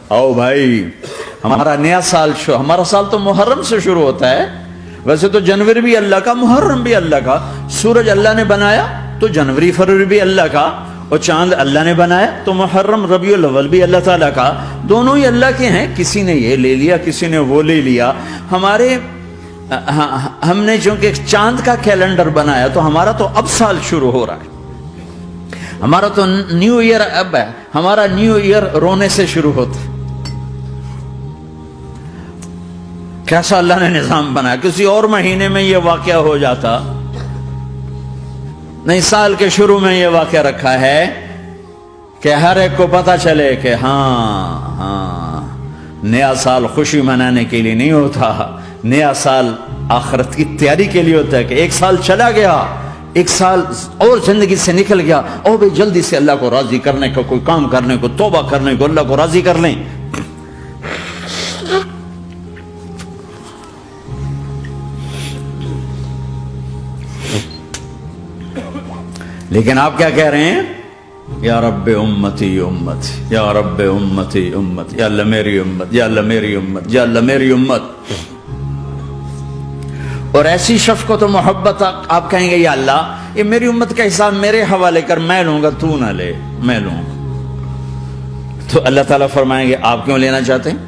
आओ भाई, हमारा नया साल हमारा साल तो मुहर्रम से शुरू होता है। वैसे तो जनवरी भी अल्लाह का, मुहर्रम भी अल्लाह का। सूरज अल्लाह ने बनाया तो जनवरी फरवरी भी अल्लाह का, और चांद अल्लाह ने बनाया तो मुहर्रम रबीउल अव्वल भी अल्लाह ताला का। दोनों ही अल्लाह के हैं। किसी ने ये ले लिया, किसी ने वो ले लिया। हमने चूंकि चांद का कैलेंडर बनाया तो हमारा तो अब साल शुरू हो रहा है। हमारा तो न्यू ईयर अब है। हमारा न्यू ईयर रोने से शुरू होता है। कैसा अल्लाह ने निजाम बनाया। किसी और महीने में यह वाकया हो जाता नहीं, साल के शुरू में यह वाकया रखा है कि हर एक को पता चले कि हाँ, नया साल खुशी मनाने के लिए नहीं होता, नया साल आखिरत की तैयारी के लिए होता है। कि एक साल चला गया, एक साल और जिंदगी से निकल गया, और भाई जल्दी से अल्लाह को राजी करने का कोई काम करने को, तौबा करने को, अल्लाह को राजी कर लें। लेकिन आप क्या कह रहे हैं? या रब्बे उम्मती उम्मत, या रब्बे उम्मती उम्मत, या अल्लाह मेरी उम्मत, या अल्लाह मेरी उम्मत, या अल्लाह मेरी उम्मत। और ऐसी शफ़क़त और मोहब्बत आप कहेंगे या अल्लाह ये मेरी उम्मत का हिसाब मेरे हवाले कर, मैं लूंगा, तू ना ले, मैं लूंगा। तो अल्लाह ताला फरमाएंगे आप क्यों लेना चाहते हैं?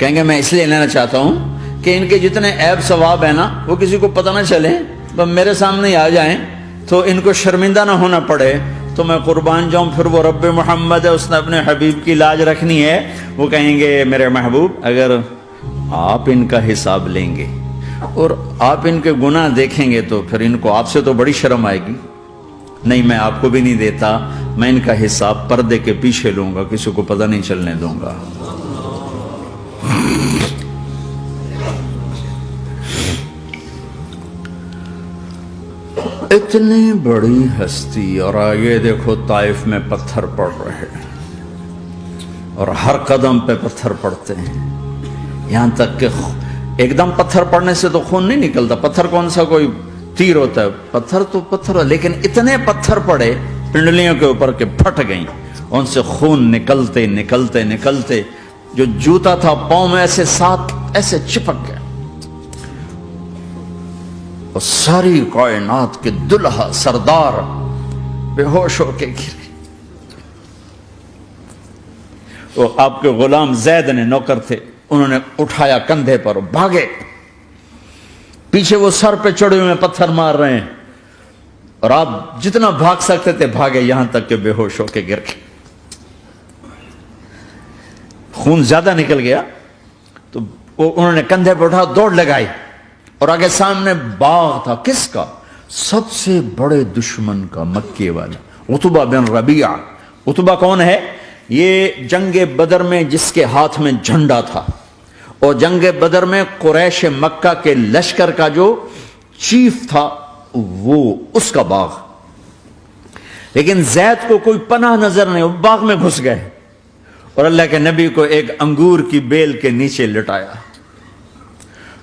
कहेंगे मैं इसलिए लेना चाहता हूं कि इनके जितने ऐब सवाब है ना वो किसी को पता ना चले, तो मेरे सामने आ जाएं तो इनको शर्मिंदा ना होना पड़े, तो मैं कुर्बान जाऊं। फिर वो रब्बे मोहम्मद है, उसने अपने हबीब की लाज रखनी है। वो कहेंगे मेरे महबूब अगर आप इनका हिसाब लेंगे और आप इनके गुनाह देखेंगे तो फिर इनको आपसे तो बड़ी शर्म आएगी। नहीं, मैं आपको भी नहीं देता, मैं इनका हिसाब पर्दे के पीछे लूंगा, किसी को पता नहीं चलने दूंगा। इतनी बड़ी हस्ती, और आगे देखो ताइफ में पत्थर पड़ रहे हैं और हर कदम पे पत्थर पड़ते हैं। यहां तक कि एकदम पत्थर पड़ने से तो खून नहीं निकलता। पत्थर कौन सा कोई तीर होता है? पत्थर तो पत्थर, लेकिन इतने पत्थर पड़े पिंडलियों के ऊपर के फट गई, उनसे खून निकलते निकलते निकलते जो जूता था पांव में ऐसे साथ ऐसे चिपक गया। और सारी कायनात के दुल्हा सरदार बेहोश होके गिरे। वो आपके गुलाम जैद ने, नौकर थे, उन्होंने उठाया कंधे पर, भागे। पीछे वो सर पे चढ़े हुए पत्थर मार रहे हैं और आप जितना भाग सकते थे भागे, यहां तक के बेहोश होके गिर गए। खून ज्यादा निकल गया तो वो उन्होंने कंधे पर उठा, दौड़ लगाई और आगे सामने बाग था। किसका? सबसे बड़े दुश्मन का, मक्के वाला, उतबा बिन रबिया। उतबा कौन है? ये जंगे बदर में जिसके हाथ में झंडा था, और जंगे बदर में कुरैश मक्का के लश्कर का जो चीफ था वो, उसका बाग। लेकिन जैद को कोई पनाह नजर नहीं, वो बाग में घुस गए और अल्लाह के नबी को एक अंगूर की बेल के नीचे लिटाया।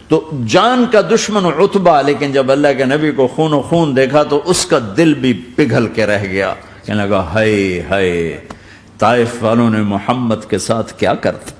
तो जान का दुश्मन उतबा, लेकिन जब अल्लाह के नबी को खून खून देखा तो उसका दिल भी पिघल के रह गया। कहने लगा हाय हाय, ताइफ वालों ने मोहम्मद के साथ क्या करता।